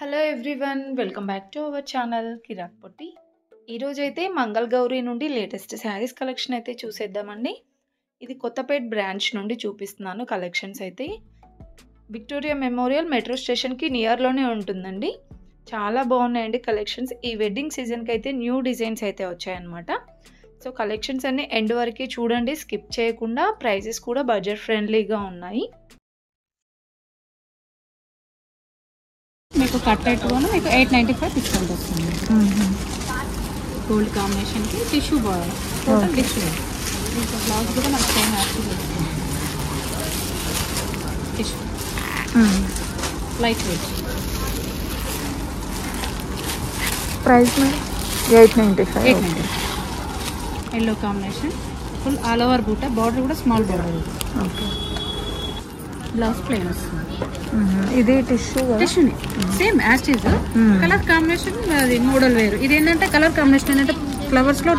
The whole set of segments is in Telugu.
Hello everyone, welcome back to our channel Kiraak Potti. ఈరోజైతే మంగళ గౌరి నుండి లేటెస్ట్ శారీస్ కలెక్షన్ అయితే చూసేద్దామండి. ఇది కొత్తపేట్ బ్రాంచ్ నుండి చూపిస్తున్నాను. కలెక్షన్స్ అయితే విక్టోరియా మెమోరియల్ మెట్రో స్టేషన్కి నియర్లోనే ఉంటుందండి. చాలా బాగున్నాయండి కలెక్షన్స్. ఈ వెడ్డింగ్ సీజన్కి అయితే న్యూ డిజైన్స్ అయితే వచ్చాయన్నమాట. సో కలెక్షన్స్ అన్ని ఎండ్ వరకు చూడండి, స్కిప్ చేయకుండా. ప్రైజెస్ కూడా బడ్జెట్ ఫ్రెండ్లీగా ఉన్నాయి. మీకు కట్టెట్టుగాను మీకు 895 డిస్కౌంట్ వస్తుంది. గోల్డ్ కాంబినేషన్కి టిష్యూ బార్డర్, టోటల్ టిష్యూ. మీకు బ్లౌజ్ కూడా మనకు సేమ్ యాక్టివ్ వస్తుంది. Tissue light weight. Price 895. Yellow combination full all over బూట, బార్డర్ కూడా small border. Okay. Blouse plain వస్తుంది. ఇది టిష్యూని same as is. Colour combination అది మోడల్ వేరు. ఇది ఏంటంటే కలర్ కాంబినేషన్ ఏంటంటే ఫ్లవర్స్ లో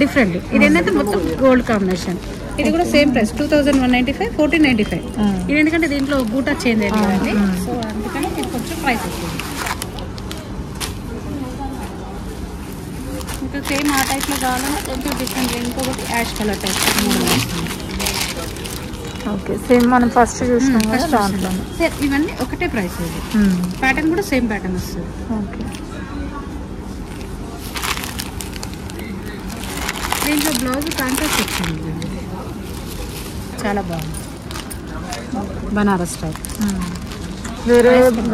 డిఫరెంట్. ఇది ఏంటంటే మొత్తం గోల్డ్ కాంబినేషన్. ఇది కూడా సేమ్ ప్రైస్ 2195, 1495. ఇది ఎందుకంటే దీంట్లో బూటా చేంజ్ అయింది కదండి, సో అందుకని ఇది కొంచెం ప్రైస్ వస్తుంది. ఇంకా సేమ్ ఆ టైప్లో కావాలంటే కొంచెం డిఫరెంట్. ఇంకొకటి ash colour type okay. Same మనం ఫస్ట్ చూసినాం కదా దాంట్లో. ఇవన్నీ ఒకటే ప్రైస్. ఇది ప్యాటర్న్ కూడా సేమ్ ప్యాటర్న్ వస్తుంది. ఓకే. దీంట్లో బ్లౌజ్ కాంట్రాస్ట్ వచ్చింది, చాలా బాగుంది. బనారస్ టైప్.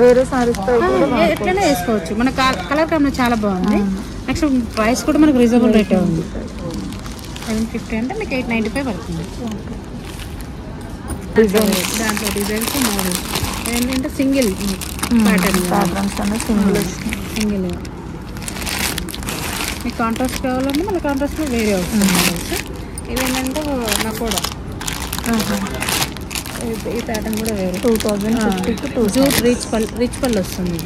వేరే సారీస్ ఎట్లనే వేసుకోవచ్చు. మన కలర్ కాంబినేషన్ చాలా బాగుంది. నెక్స్ట్ ప్రైస్ కూడా మనకు రీజనబుల్ రేటే ఉంది. 750 అంటే మీకు 895 పడుతుంది. దాంట్లో డిజైన్స్ మోడల్ ఏంటంటే సింగిల్ ప్యాటర్న్, సింగిల్. మీకు కాంట్రాస్ట్ కావాలంటే మన కాంట్రాస్ట్లో వేరే అవుతుంది. ఇవేంటంటే నకోడా, ఈ ప్యాటర్న్ కూడా వేరే. 2050 జూట్ రిచ్ పళ్ళు వస్తుంది.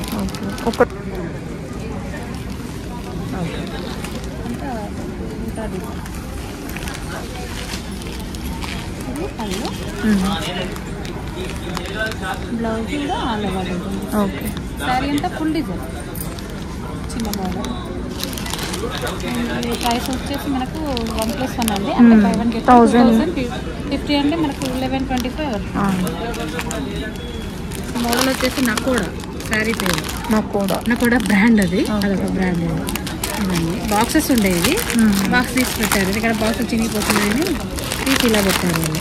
ఒక అంతా ఇంకా డిజైన్. పళ్ళు బ్లౌజ్ కూడా ఆల్ ఓవర్ ఉంటుంది. ఓకే. శారీ అంతా ఫుల్ డిజైన్, చిన్న బార్డర్. ప్రైస్ వచ్చేసి మనకు 1+1 అండి. అంటే 550 అంటే మనకు 1125 వస్తుంది. మోడల్ వచ్చేసి నకోడా శారీ పేరు. నకోడా బ్రాండ్, అదొక బ్రాండ్. ఇవన్నీ బాక్సెస్ ఉండేవి, బాక్స్ తీసి పెట్టారు. ఇక్కడ బాక్స్ చినిగిపోతున్నాయని తీసి ఇలా పెట్టారు వాళ్ళు.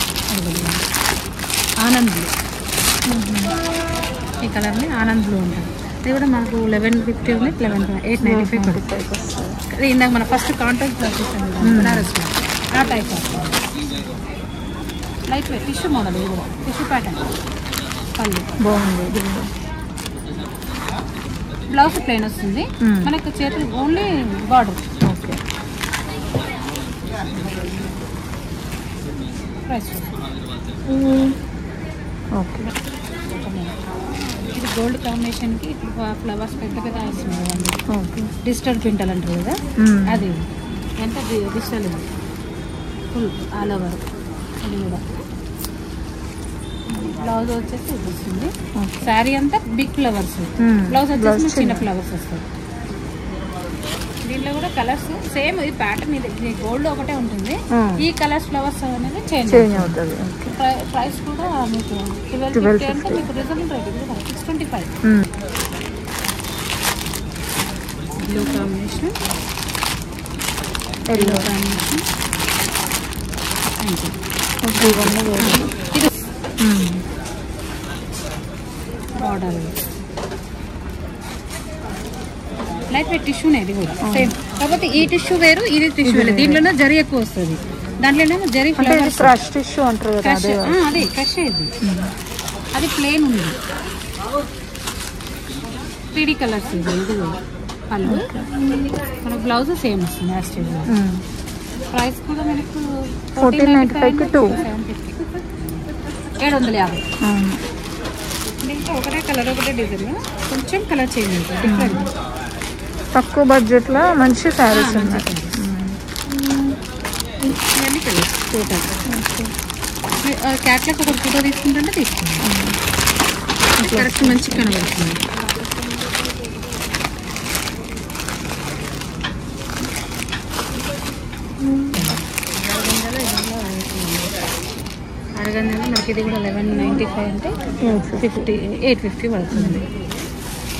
ఆనంద్ బ్లూ, ఈ కలర్ని ఆనంద్ బ్లూ ఉంటుంది. ఇది కూడా మనకు 1150 ఉంది, 895 పడుతుంది. ఇందాక మన ఫస్ట్ కాంట్రాక్ట్ బనారస్ ఆ type light weight tissue model. ఇది కూడా టిష్యూ ప్యాటర్న్. పళ్ళు బాగుంది. బ్లౌజ్ ప్లెయిన్ వస్తుంది. మనకు చేతులు only border. Okay. Price okay. ఇది గోల్డ్ కాంబినేషన్కి ఫ్లవర్స్ పెద్ద పెద్ద వస్తుంది. ఓకే. డిజిటల్ ప్రింటల్ అంటారు కదా, అది ఎంత డిజిటల్. ఇది ఫుల్ ఆల్ ఓవర్. ఇది కూడా బ్లౌజ్ వచ్చేసి ఇది వస్తుంది. శారీ అంతా బిగ్ ఫ్లవర్స్, బ్లౌజ్ వచ్చేసి చిన్న ఫ్లవర్స్ వస్తాయి. దీంట్లో కూడా కలర్స్ సేమ్. ఈ ప్యాటర్న్ ఇది గోల్డ్ ఒకటే ఉంటుంది. ఈ కలర్స్ ఫ్లవర్స్ అనేది చేంజ్ అవుతుంది. ప్రైస్ కూడా మీకు 1250 అంటే మీకు రీజనబుల్ రేట్. ఇది 625. Blue combination, yellow combination. ఇది బార్డర్ లైట్ వెయిట్ టిష్యూనే. ఇది కూడా సేమ్, కాకపోతే ఈ టిష్యూ వేరు, ఇది టిష్యూ వేరు. దీంట్లోనే జరీ ఎక్కువ వస్తుంది, దాంట్లోనే జరీ క్రష్ టిష్యూ అంటారు కదా, అది క్రష్. ఇది అది ప్లెయిన్ ఉంది. 3D colours. ఇది పళ్ళు, మన బ్లౌజ్ సేమ్ వస్తుంది యాస్టేజ్. ప్రైస్ కూడా మనకు 1495 750. దీంట్లో ఒకటే కలర్, ఒకటే డిజైన్, కొంచెం కలర్ చేంజ్ అవుతుంది, డిఫరెంట్. తక్కువ బడ్జెట్లో మంచి శారీస్ ఉన్నాయి. ఇవన్నీ కలర్స్ టోటల్. క్యాట్లాగ్ ఒక ఫోటో తీసుకుంటుంటే తీసుకుంటాం. కరెక్ట్ మంచిగా కనబడుతుంది. ఇది కూడా 1195 అంటే 850 పడుతుంది.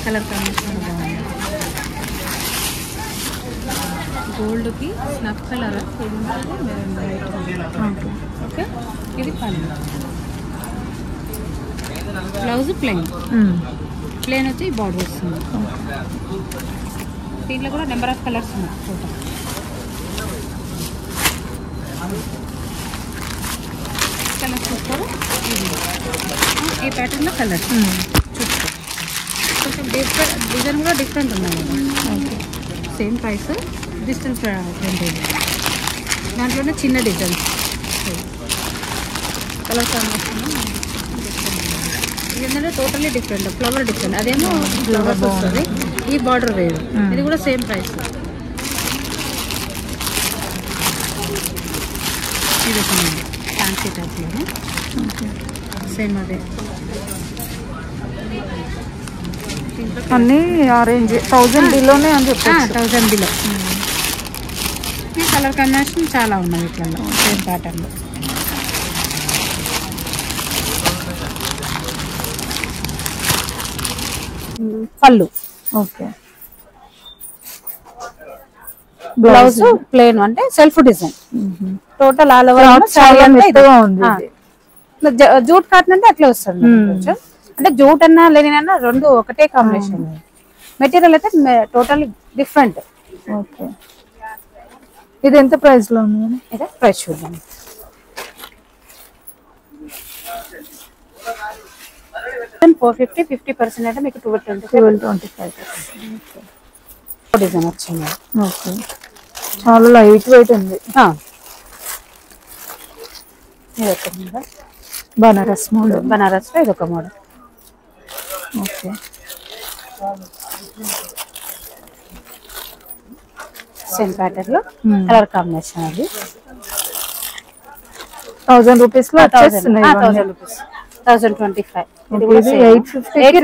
కలర్ కాంబినేషన్ బాగుంది. గోల్డ్కి స్నఫ్ కలర్ ఓకే. ఇది పళ్ళు. బ్లౌజ్ ప్లెయిన్ వచ్చి బార్డర్ వస్తుంది. దీంట్లో కూడా నెంబర్ ఆఫ్ కలర్స్ ఉన్నాయి టోటల్. కలర్స్ చూస్తారు. ఈ ప్యాటర్న్లో కలర్స్ చూస్తారు. కొంచెం డిజైన్ కూడా డిఫరెంట్ ఉన్నాయి. Same price, digital print. దాంట్లోనే చిన్న డిజైన్స్. కలర్ కాంబినేషన్ ఏంటంటే టోటల్లీ డిఫరెంట్. ఫ్లవర్ డిఫరెంట్, అదేమో ఫ్లవర్స్ వస్తుంది, ఈ బార్డర్ వేరు. ఇది కూడా సేమ్ ప్రైస్. ఇది ఫ్యాన్సీ టైప్లోనే సేమ్ అదే. అన్నీ ఆరెంజ్ 1000 బిలోనే అని చెప్పి 1000 బిలో. ఈ కలర్ కాంబినేషన్ చాలా ఉన్నాయి ఇట్లా సేమ్ ప్యాటర్న్లో. పళ్ళు ఓకే. బ్లౌజ్ ప్లేన్ అంటే self design. Total all over sorry అంటే జూట్ కాటన్ అంటే అట్లా వస్తుంది. కొంచెం అంటే జూట్ అన్నా లెనిన్ రెండు ఒకటే కాంబినేషన్. మెటీరియల్ అయితే టోటల్ డిఫరెంట్. ఓకే. ఇది ఎంత ప్రైస్ లో ఉంది? ఇదే ప్రైస్ చూద్దాం. $450, 50% అంటే మీకు 1225 డిజైన్ వచ్చింది. ఓకే. చాలా లైట్ వెయిట్ ఉంది. ఇది ఒక మోడల్ బనారస్ మోడల్. బనారస్ లో ఇది ఒక మోడల్. ఓకే. సేమ్ ప్యాటర్న్ లో కలర్ కాంబినేషన్. అది 1000 రూపీస్ లో వచ్చేస్తున్నాయి. 1000 రూపీస్ 1025. ఇది కూడా 850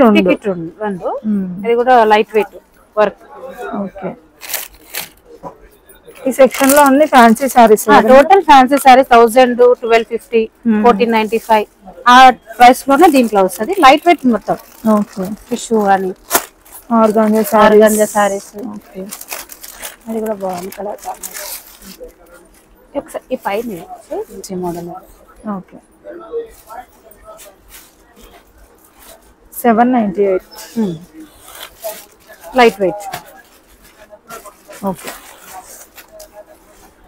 రెండు. ఇది కూడా లైట్ వెయిట్ వర్క్. ఓకే. ఈ సెక్షన్ లో అన్ని fancy saris. Total fancy saris 1000, 1250, 1495 ఆ ప్రైస్ లోనే దీంట్లో వస్తుంది. లైట్ వెయిట్ మొత్తం. ఓకే. టిష్యూ అని ఆర్గాంజా సారీస్. ఓకే. అది కూడా బాగుంది కలర్ కాంబినేషన్. ఈ పైన model. Okay. 798. Light weight. Okay.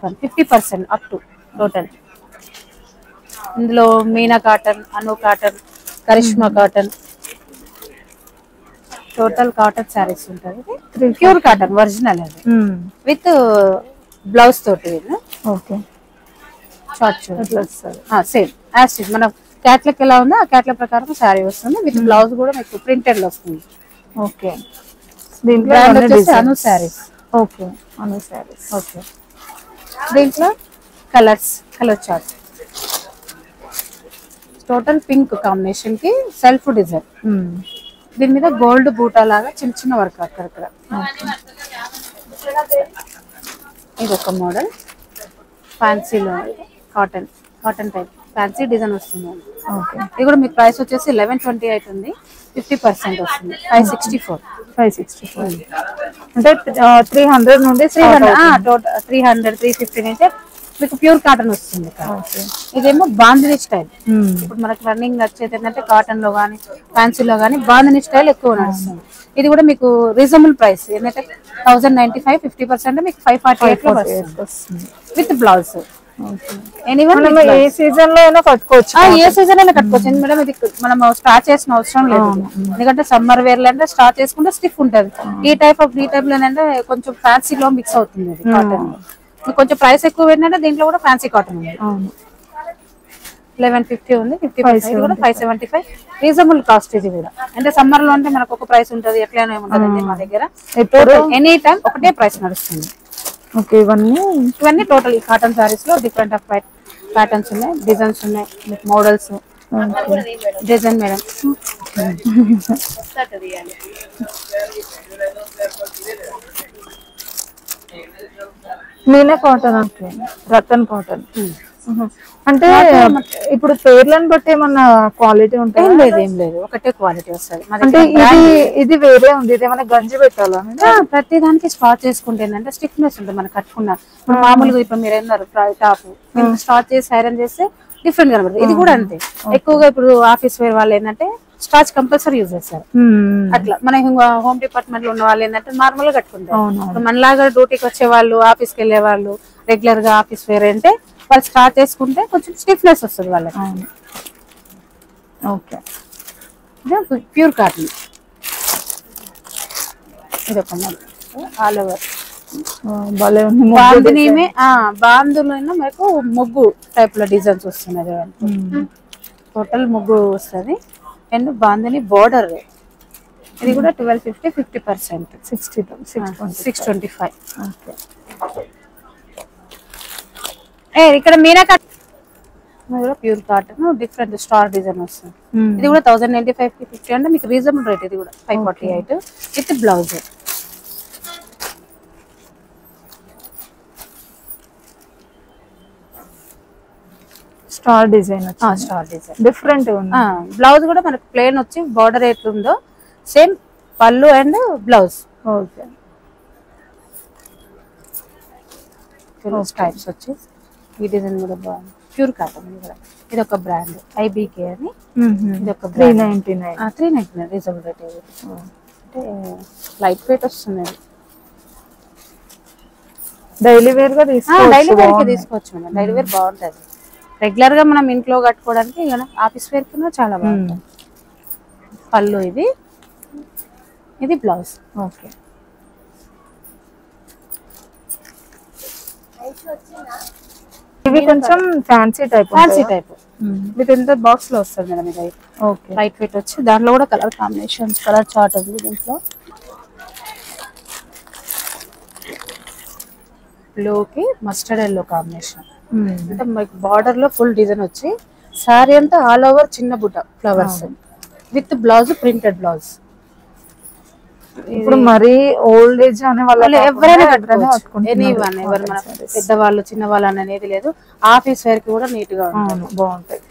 50% up to total. ఇందులో Meena cotton, Anu cotton, Karishma cotton, total cotton saris ఉంటుంది. ప్యూర్ కాటన్ ఒరిజినల్ అది విత్ బ్లౌజ్ తోటి. Okay. Short same as it మన క్యాట్లాగ్ ఎలా ఉందో ఆ క్యాట్లాగ్ ప్రకారం శారీ వస్తుంది. విత్ బ్లౌజ్ కూడా మీకు ప్రింటెడ్ వస్తుంది. ఓకే. దీంట్లో అను శారీస్. ఓకే. అను శారీస్. ఓకే. దీంట్లో colour chart. Total pink combination కి సెల్ఫ్ డిజైన్. దీని మీద గోల్డ్ బూటా లాగా చిన్న చిన్న వర్క్ అక్కడక్కడ. ఇది ఒక మోడల్ ఫ్యాన్సీలో కాటన్ టైప్ ఫ్యాన్సీ డిజైన్ వస్తుంది. ఓకే. ఇది కూడా మీకు ప్రైస్ వచ్చేసి 1128 ఉంది. 50% వస్తుంది. 564 అంటే 300 నుండి 300 350 నుంచి మీకు ప్యూర్ కాటన్ వస్తుంది. ఇదేమో బాందిని స్టైల్. ఇప్పుడు మనకు రన్నింగ్ వచ్చేది ఏంటంటే కాటన్ లో కానీ ఫ్యాన్సీలో కానీ బాందిని స్టైల్ ఎక్కువ నడుస్తుంది. ఇది కూడా మీకు రీజనబుల్ ప్రైస్ ఏంటంటే 1095, 50% మీకు 548 వస్తుంది విత్ బ్లౌజ్. ఏ సీజన్ లో అయినా కట్టుకోవచ్చు. ఏ సీజన్ అయినా కట్టుకోవచ్చు మేడం. ఇది మనం స్టార్ట్ చేసిన అవసరం లేదు. ఎందుకంటే సమ్మర్ వేర్ లో అంటే స్టార్ట్ చేసుకుంటే స్టిఫ్ ఉంటది. ఈ టైప్ లో ఏంటంటే కొంచెం ఫ్యాన్సీ లో మిక్స్ అవుతుంది కాటన్. కొంచెం ప్రైస్ ఎక్కువ ఏంటంటే దీంట్లో కూడా ఫ్యాన్సీ కాటన్ ఉంది. 1150 ఉంది. 50% కూడా 575 రీజనబుల్ కాస్ట్. ఇది కూడా అంటే సమ్మర్ లో అంటే మనకు ఒక ప్రైస్ ఉంటది, ఎట్లైనా ఏముంటదండి మా దగ్గర. ఎనీ టైం ఒకటే ప్రైస్ నడుస్తుంది. ఓకే. ఇవన్నీ టోటల్ కాటన్ సారీస్ లో డిఫరెంట్ ఆఫ్ ప్యాటర్న్స్ ఉన్నాయి, డిజైన్స్ ఉన్నాయి, models. Design madam Meena cotton. Okay. Ratan cotton అంటే ఇప్పుడు పేర్లను బట్టి ఏమన్నా క్వాలిటీ ఉంటాయి? ఏం లేదు ఒకటే క్వాలిటీ వస్తుంది. అంటే ఇది వేరే ఉంది, ఇది ఏమైనా గంజి పెట్టాలా? ప్రతి దానికి స్టార్ట్ చేసుకుంటే ఏంటంటే స్టిఫ్నెస్ ఉంటుంది. మనం కట్టుకున్న ఇప్పుడు మామూలుగా ఇప్పుడు మీరు ఏమన్నారు టాప్ స్టార్ట్ చేసి ఐరన్ చేస్తే డిఫరెంట్ కనబడుతుంది. ఇది కూడా అంతే. ఎక్కువగా ఇప్పుడు ఆఫీస్ వేర్ వాళ్ళు ఏంటంటే స్టార్చ్ కంపల్సరీ యూజ్ చేస్తారు. అట్లా మన హోమ్ డిపార్ట్మెంట్ లో ఉన్న వాళ్ళు ఏంటంటే నార్మల్ గా కట్టుకుంటారు. మనలాగా డ్యూటీకి వచ్చే వాళ్ళు, ఆఫీస్కి వెళ్ళే వాళ్ళు, రెగ్యులర్ గా ఆఫీస్ వేర్ అంటే వాళ్ళు స్టార్ట్ చేసుకుంటే కొంచెం స్టిఫ్నెస్ వస్తుంది వాళ్ళకి. Okay, pure cotton. ఇది ఒక ఆల్ ఓవర్ బాందులో మనకు ముగ్గు టైప్ లో డిజైన్స్ వస్తున్నది. టోటల్ ముగ్గు వస్తుంది. అండ్ బాందని బోర్డర్ ఇది కూడా 1250 50% 625. ఇక్కడ మీనాకట్ pure cotton different star design వస్తుంది. ఇది కూడా 1095 50 అంటే మీకు రీజనబుల్ రేట్. ఇది కూడా 548 with blouse. Star design different ఉంది. బ్లౌజ్ కూడా మనకు ప్లేన్ వచ్చి బార్డర్ ఎట్లుందో సేమ్ పళ్ళు అండ్ బ్లౌజ్. ఓకే, టైప్స్ వచ్చి ఈ డిజైన్ కూడా బాగుంది. ప్యూర్ కాటన్ ఇది ఒక బ్రాండ్ ఐబీకే అని. ఇది ఒక 399 రీజనబుల్ రేట్. అంటే లైట్ వెయిట్ వస్తుంది. డైలీ వేర్ గా తీసుకోవచ్చు మేడం. డైలీ వేర్ బాగుంటది. రెగ్యులర్ గా మనం ఇంట్లో కట్టుకోవడానికి ఆఫీస్ వేర్ కింద చాలా బాగుంటుంది. పళ్ళు ఇది బ్లౌజ్. ఓకే, ఇవి కొంచెం ఫ్యాన్సీ టైప్ విత్ ఇంత బాక్స్ లో వస్తుంది మేడం. ఇది ఓకే, లైట్ వెయిట్ వచ్చి దాంట్లో కూడా కలర్ కాంబినేషన్స్, కలర్ చార్ట్ ఉంది దీంట్లో. బ్లూకి మస్టర్డ్ ఎల్లో కాంబినేషన్. అంటే మీకు బార్డర్ లో ఫుల్ డిజైన్ వచ్చి సారీ అంతా ఆల్ ఓవర్ చిన్న బుట్ట flowers with blouse printed blouse. ఇప్పుడు మరి ఓల్డ్ ఏజ్ అనే వాళ్ళు ఎవరైనా ఎవరు మన పెద్దవాళ్ళు చిన్నవాళ్ళు అనేది లేదు. ఆఫీస్ వేర్ కి కూడా నీట్ గా బాగుంటాయి.